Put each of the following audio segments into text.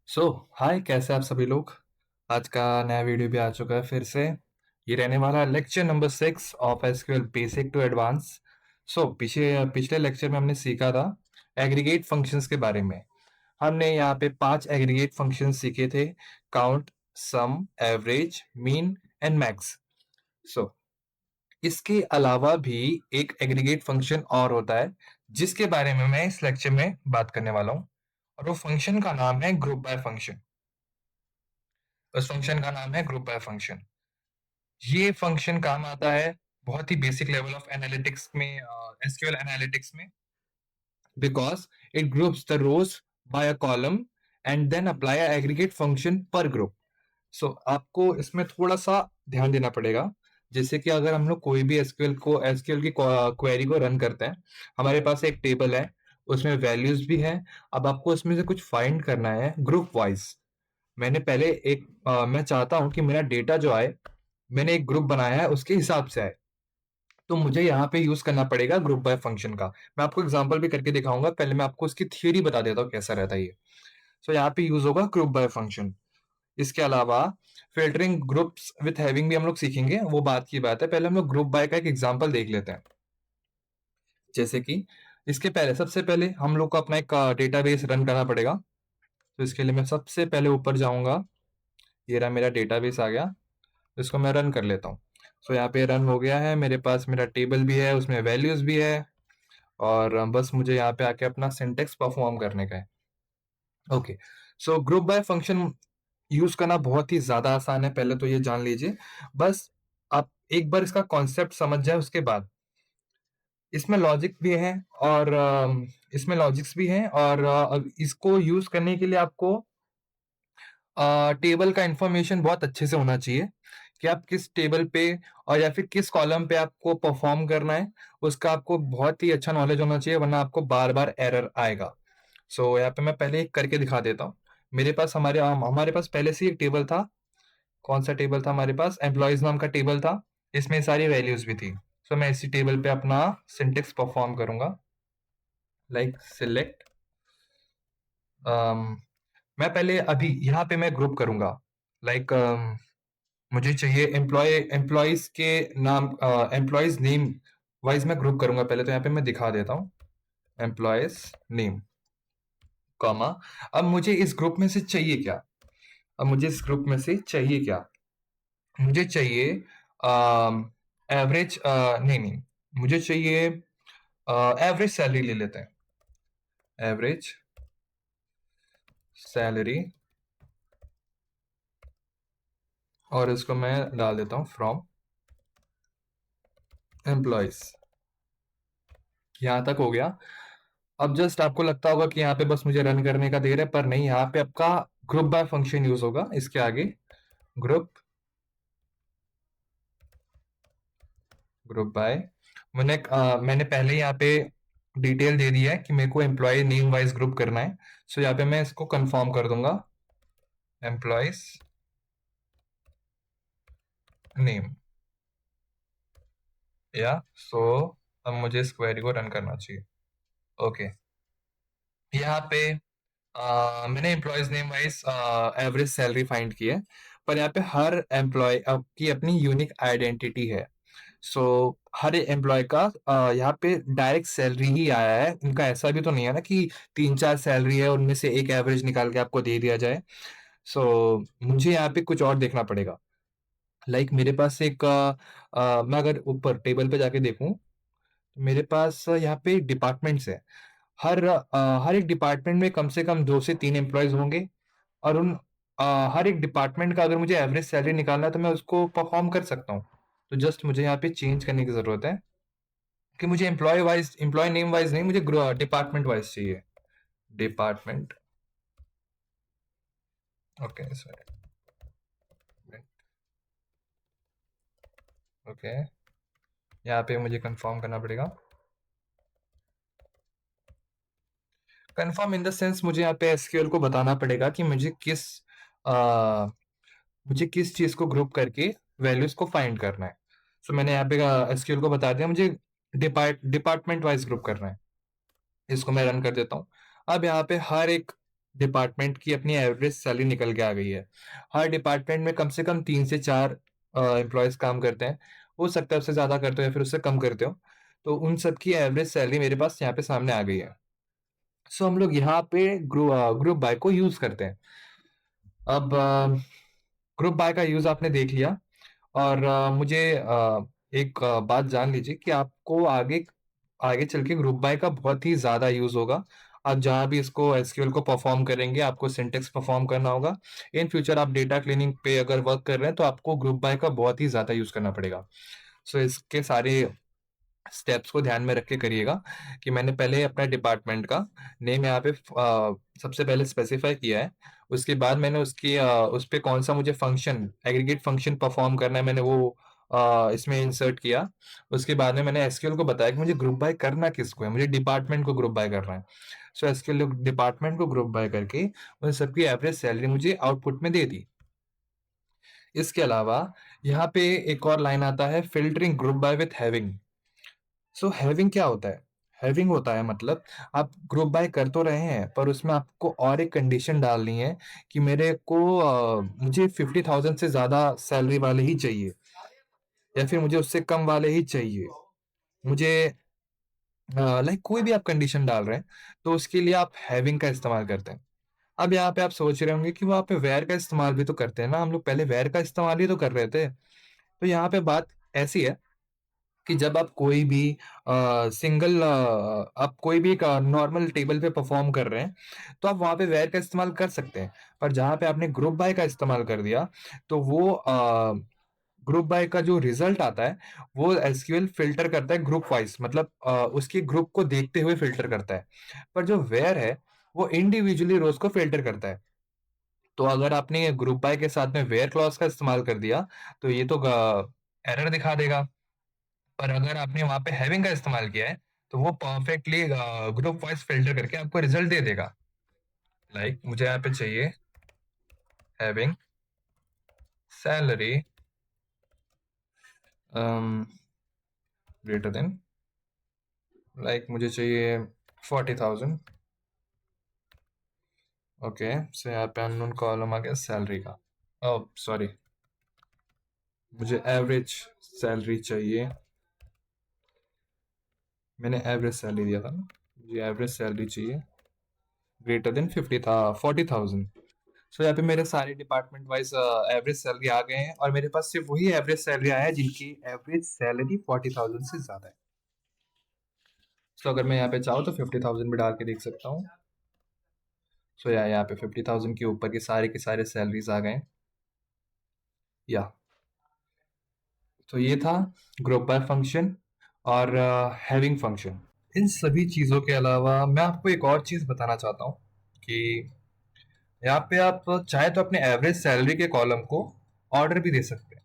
सो हाय, कैसे आप सभी लोग। आज का नया वीडियो भी आ चुका है फिर से। ये रहने वाला है lecture number 6 of SQL basic to advance. पिछले पिछले लेक्चर में हमने सीखा था एग्रीगेट फंक्शंस के बारे में। हमने यहाँ पे 5 एग्रीगेट फंक्शंस सीखे थे: count, sum, average, mean and max. So इसके अलावा भी एक एग्रीगेट फंक्शन और होता है जिसके बारे में मैं इस लेक्चर में बात करने वाला हूँ, और वो फंक्शन का नाम है ग्रुप बाय फंक्शन। उस फंक्शन का नाम है ग्रुप बाय फंक्शन। ये फंक्शन काम आता है बहुत ही बेसिक लेवल ऑफ एनालिटिक्स में, एसक्यूएल एनालिटिक्स में, because it groups the rows by a column and then apply a aggregate function per group. आपको इसमें थोड़ा सा ध्यान देना पड़ेगा। जैसे कि अगर हम लोग कोई भी एसक्यूएल की क्वेरी को रन करते हैं, हमारे पास एक टेबल है, उसमें वैल्यूज भी है। अब आपको इसमें से कुछ फाइंड करना है ग्रुप वाइज। मैंने पहले मैं चाहता हूं कि मेरा डेटा जो आए, मैंने एक ग्रुप बनाया है उसके हिसाब से आए। तो मुझे यहाँ पे यूज करना पड़ेगा ग्रुप बाय फंक्शन का। मैं आपको एग्जांपल भी करके दिखाऊंगा, पहले मैं आपको उसकी थ्योरी बता देता हूँ कैसा रहता है ये। यहाँ पे यूज होगा ग्रुप बाय फंक्शन। इसके अलावा फिल्टरिंग ग्रुप्स विथ हैविंग भी हम लोग सीखेंगे, वो बात की बात है। पहले हम लोग ग्रुप बाय का एक एग्जांपल देख लेते हैं। जैसे कि इसके पहले, सबसे पहले हम लोग को अपना एक डेटाबेस रन करना पड़ेगा। तो इसके लिए मैं सबसे पहले ऊपर जाऊंगा। ये रहा, मेरा डेटाबेस आ गया। इसको मैं रन कर लेता हूँ। यहाँ पे रन हो गया है, मेरे पास मेरा टेबल भी है, उसमें वैल्यूज भी है, और बस मुझे यहाँ पे आके अपना सिंटेक्स परफॉर्म करने का है। Okay. Group by function use करना बहुत ही ज्यादा आसान है, पहले तो ये जान लीजिए। बस आप एक बार इसका कॉन्सेप्ट समझ जाए, उसके बाद इसमें लॉजिक भी है, और इसमें लॉजिक्स भी हैं, और इसको यूज करने के लिए आपको टेबल का इंफॉर्मेशन बहुत अच्छे से होना चाहिए कि आप किस टेबल पे और या फिर किस कॉलम पे आपको परफॉर्म करना है। उसका आपको बहुत ही अच्छा नॉलेज होना चाहिए, वरना आपको बार बार एरर आएगा। यहाँ पे मैं पहले एक करके दिखा देता हूँ। मेरे पास हमारे पास पहले से ही एक टेबल था। कौन सा टेबल था हमारे पास? एम्प्लॉयज नाम का टेबल था। इसमें सारी वैल्यूज भी थी। मैं इसी टेबल पे अपना सिंटेक्स परफॉर्म करूंगा, लाइक सिलेक्ट। मैं पहले अभी यहाँ पे मैं ग्रुप करूंगा, लाइक मुझे चाहिए एम्प्लॉयज के नाम, एम्प्लॉयज नेम वाइज मैं ग्रुप करूंगा पहले। तो यहाँ पे मैं दिखा देता हूँ एम्प्लॉयज नेम, कॉमा। अब मुझे इस ग्रुप में से चाहिए क्या? अब मुझे इस ग्रुप में से चाहिए क्या? मुझे चाहिए एवरेज, नहीं नहीं, मुझे चाहिए एवरेज सैलरी ले लेते हैं। एवरेज सैलरी, और इसको मैं डाल देता हूं फ्रॉम एम्प्लॉयज। यहां तक हो गया। अब जस्ट आपको लगता होगा कि यहाँ पे बस मुझे रन करने का देर है, पर नहीं, यहाँ पे आपका ग्रुप बाय फंक्शन यूज होगा इसके आगे। ग्रुप ग्रुप बाय, मैंने पहले यहाँ पे डिटेल दे दिया है कि मेरे को एम्प्लॉय नेम वाइज ग्रुप करना है। यहाँ पे मैं इसको कंफर्म कर दूंगा, एम्प्लॉयज नेम, या सो अब मुझे इस क्वेरी को रन करना चाहिए। ओके। यहाँ पे मैंने employees name wise average salary find की है, पर यहाँ पे हर एम्प्लॉय की अपनी यूनिक आइडेंटिटी है। हर एम्प्लॉय का यहाँ पे डायरेक्ट सैलरी ही आया है। इनका ऐसा भी तो नहीं है ना कि 3-4 सैलरी है, उनमें से एक एवरेज निकाल के आपको दे दिया जाए। मुझे यहाँ पे कुछ और देखना पड़ेगा। मेरे पास एक मैं अगर ऊपर टेबल पे जाके देखूं, तो मेरे पास यहाँ पे डिपार्टमेंट्स है। हर एक डिपार्टमेंट में कम से कम 2 से 3 एम्प्लॉयज होंगे, और हर एक डिपार्टमेंट का अगर मुझे एवरेज सैलरी निकालना है तो मैं उसको परफॉर्म कर सकता हूँ। तो जस्ट मुझे यहाँ पे चेंज करने की जरूरत है कि मुझे एम्प्लॉय नेम वाइज नहीं, मुझे डिपार्टमेंट वाइज चाहिए। Department, okay sorry, okay. यहाँ पे मुझे कंफर्म करना पड़ेगा। कंफर्म इन द सेंस, मुझे यहाँ पे एसक्यूएल को बताना पड़ेगा कि मुझे किस चीज को ग्रुप करके वैल्यूज को फाइंड करना है। मैंने यहाँ पे एसक्यूएल को बता दिया मुझे डिपार्टमेंट वाइज ग्रुप करना है। इसको मैं रन कर देता हूँ। अब यहाँ पे हर एक डिपार्टमेंट की अपनी एवरेज सैलरी निकल के आ गई है। हर डिपार्टमेंट में कम से कम 3 से 4 एम्प्लॉयज काम करते हैं। हो सकता है उससे ज़्यादा करते हो या फिर उससे कम करते हो। तो उन सब की एवरेज सैलरी मेरे पास यहाँ पे सामने आ गई है। सो हम लोग यहाँ पे ग्रुप बाय को यूज़ करते हैं। अब ग्रुप बाय का यूज़ आपने देख लिया। और मुझे एक बात जान लीजिए कि आपको आगे आगे चल के ग्रुप बाय का बहुत ही ज़्यादा यूज़ होगा। आप जहाँ भी इसको एसक्यूएल को परफॉर्म करेंगे, आपको सिंटेक्स परफॉर्म करना होगा। इन फ्यूचर आप डेटा क्लीनिंग पे अगर वर्क कर रहे हैं तो आपको ग्रुप बाय का बहुत ही ज़्यादा यूज़ करना पड़ेगा। सो इसके सारे स्टेप्स को ध्यान में रख के करिएगा कि मैंने पहले अपना डिपार्टमेंट का नेम यहाँ पे सबसे पहले स्पेसिफाई किया है। उसके बाद मैंने उस पे कौन सा मुझे फंक्शन एग्रीगेट फंक्शन परफॉर्म करना है, मैंने वो इसमें इंसर्ट किया। उसके बाद में मैंने एसक्यूएल को बताया कि मुझे ग्रुप बाय करना किसको है, मुझे डिपार्टमेंट को ग्रुप बाय करना है। सो एसक्यूएल डिपार्टमेंट को ग्रुप बाय करके उन सबकी एवरेज सैलरी मुझे आउटपुट में दे दी। इसके अलावा यहाँ पे एक और लाइन आता है, filtering group by with having. So having क्या होता है? हैविंग होता है मतलब आप ग्रुप बाय कर तो रहे हैं पर उसमें आपको और एक कंडीशन डालनी है कि मुझे 50,000 से ज्यादा सैलरी वाले ही चाहिए या फिर मुझे उससे कम वाले ही चाहिए। मुझे लाइक कोई भी आप कंडीशन डाल रहे हैं तो उसके लिए आप हैविंग का इस्तेमाल करते हैं। अब यहाँ पे आप सोच रहे होंगे कि वहाँ पे वेयर का इस्तेमाल भी तो करते हैं ना, हम लोग पहले वेयर का इस्तेमाल ही तो कर रहे थे। तो यहाँ पे बात ऐसी है कि जब आप कोई भी आप कोई भी एक नॉर्मल टेबल पे परफॉर्म कर रहे हैं तो आप वहां पे वेयर का इस्तेमाल कर सकते हैं। पर जहां पे आपने ग्रुप बाय का इस्तेमाल कर दिया तो वो ग्रुप बाय का जो रिजल्ट आता है वो एसक्यूएल फिल्टर करता है ग्रुप वाइज, मतलब उसके ग्रुप को देखते हुए फिल्टर करता है। पर जो वेयर है वो इंडिविजुअली रोज को फिल्टर करता है। तो अगर आपने ग्रुप बाय के साथ में वेयर क्लॉज का इस्तेमाल कर दिया तो ये तो एरर दिखा देगा। पर अगर आपने वहां पे हैविंग का इस्तेमाल किया है तो वो परफेक्टली ग्रुप वाइज फिल्टर करके आपको रिजल्ट दे देगा। लाइक मुझे यहाँ पे चाहिए having salary greater than, like मुझे चाहिए 40,000। ओके, सो यहाँ पे अननोन कॉलम आ गया सैलरी का। ओह सॉरी, मुझे एवरेज सैलरी चाहिए। मैंने एवरेज सैलरी दिया था ना, मुझे एवरेज सैलरी चाहिए ग्रेटर देन 40,000। सो यहाँ पे मेरे सारे डिपार्टमेंट वाइज एवरेज सैलरी आ गए हैं और मेरे पास सिर्फ वही एवरेज सैलरी आया है जिनकी एवरेज सैलरी 40,000 से ज्यादा है। सो अगर मैं यहाँ पे चाहूँ तो 50,000 भी डाल के देख सकता हूँ। सो यहाँ पे 50,000 के ऊपर के सारे सैलरीज आ गए हैं। या तो ये था ग्रुप बाय फंक्शन और हैविंग फंक्शन। इन सभी चीज़ों के अलावा मैं आपको एक और चीज़ बताना चाहता हूँ कि यहाँ पे आप चाहे तो अपने एवरेज सैलरी के कॉलम को ऑर्डर भी दे सकते हैं।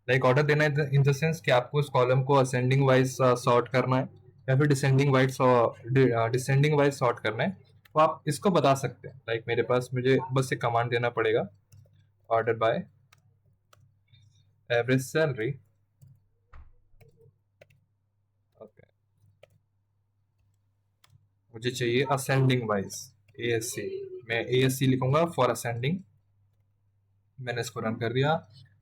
लाइक ऑर्डर देना इन द सेंस कि आपको उस कॉलम को असेंडिंग वाइज सॉर्ट करना है या फिर डिसेंडिंग वाइज सॉर्ट करना है। तो आप इसको बता सकते हैं। लाइक मेरे पास मुझे बस एक कमांड देना पड़ेगा, order by average salary. Okay, मुझे चाहिए असेंडिंग वाइज ASC। मैं ASC लिखूंगा फॉर असेंडिंग। मैंने इसको रन कर दिया,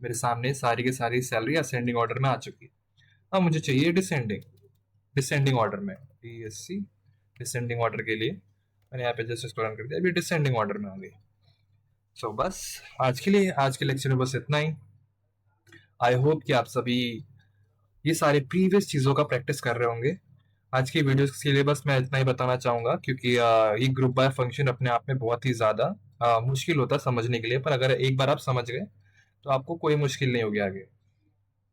मेरे सामने सारी की सारी सैलरी असेंडिंग ऑर्डर में आ चुकी है। अब मुझे चाहिए डिसेंडिंग डिसेंडिंग ऑर्डर में DSC। डिसेंडिंग ऑर्डर के लिए मैंने यहाँ पे जस्ट इसको रन कर दिया, अभी डिसेंडिंग ऑर्डर में आ गई। सो बस आज के लेक्चर में बस इतना ही। आई होप कि आप सभी ये सारे प्रीवियस चीज़ों का प्रैक्टिस कर रहे होंगे। आज की वीडियो के लिए बस मैं इतना ही बताना चाहूंगा क्योंकि ये ग्रुप बाय फंक्शन अपने आप में बहुत ही ज़्यादा मुश्किल होता है समझने के लिए, पर अगर एक बार आप समझ गए तो आपको कोई मुश्किल नहीं होगी आगे।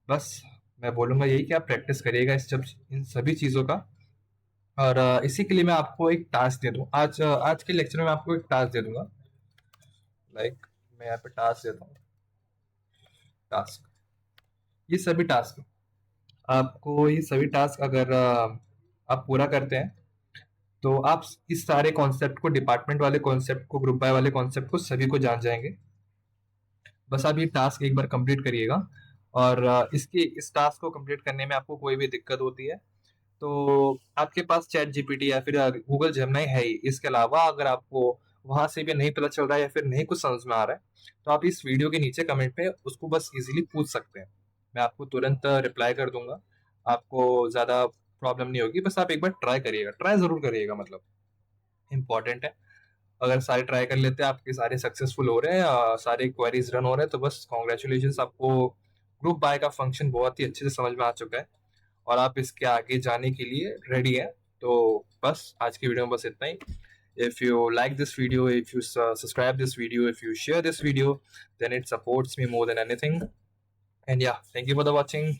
बस मैं बोलूंगा यही कि आप प्रैक्टिस करिएगा इन सभी चीज़ों का। और इसी के लिए मैं आपको एक टास्क दे दूं, आज के लेक्चर में मैं आपको एक टास्क दे दूंगा। लाइक मैं यहाँ पे टास्क देता हूँ। टास्क, ये सभी टास्क आपको ये सभी टास्क अगर आप पूरा करते हैं तो आप इस सारे कॉन्सेप्ट को, डिपार्टमेंट वाले कॉन्सेप्ट को, ग्रुप बाय वाले कॉन्सेप्ट को सभी को जान जाएंगे। बस आप ये टास्क एक बार कंप्लीट करिएगा। और इस टास्क को कंप्लीट करने में आपको कोई भी दिक्कत होती है तो आपके पास चैट जीपीटी या फिर गूगल जेमिनी है ही। इसके अलावा अगर आपको वहाँ से भी नहीं पता चल रहा है या फिर नहीं कुछ समझ में आ रहा है, तो आप इस वीडियो के नीचे कमेंट पे उसको बस ईज़िली पूछ सकते हैं। मैं आपको तुरंत रिप्लाई कर दूँगा। आपको ज़्यादा प्रॉब्लम नहीं होगी, बस आप एक बार ट्राई करिएगा, ट्राई ज़रूर करिएगा मतलब, इम्पोर्टेंट है। अगर सारे ट्राई कर लेते हैं, आपके सारे सक्सेसफुल हो रहे हैं, सारे क्वेरीज़ रन हो रहे हैं, तो बस कांग्रेचुलेशंस, आपको ग्रुप बाय का फंक्शन बहुत ही अच्छे से समझ में आ चुका है और आप इसके आगे जाने के लिए रेडी हैं। तो बस आज की वीडियो में बस इतना ही। If you like this video, if you subscribe this video, if you share this video, then it supports me more than anything. And yeah, thank you for the watching.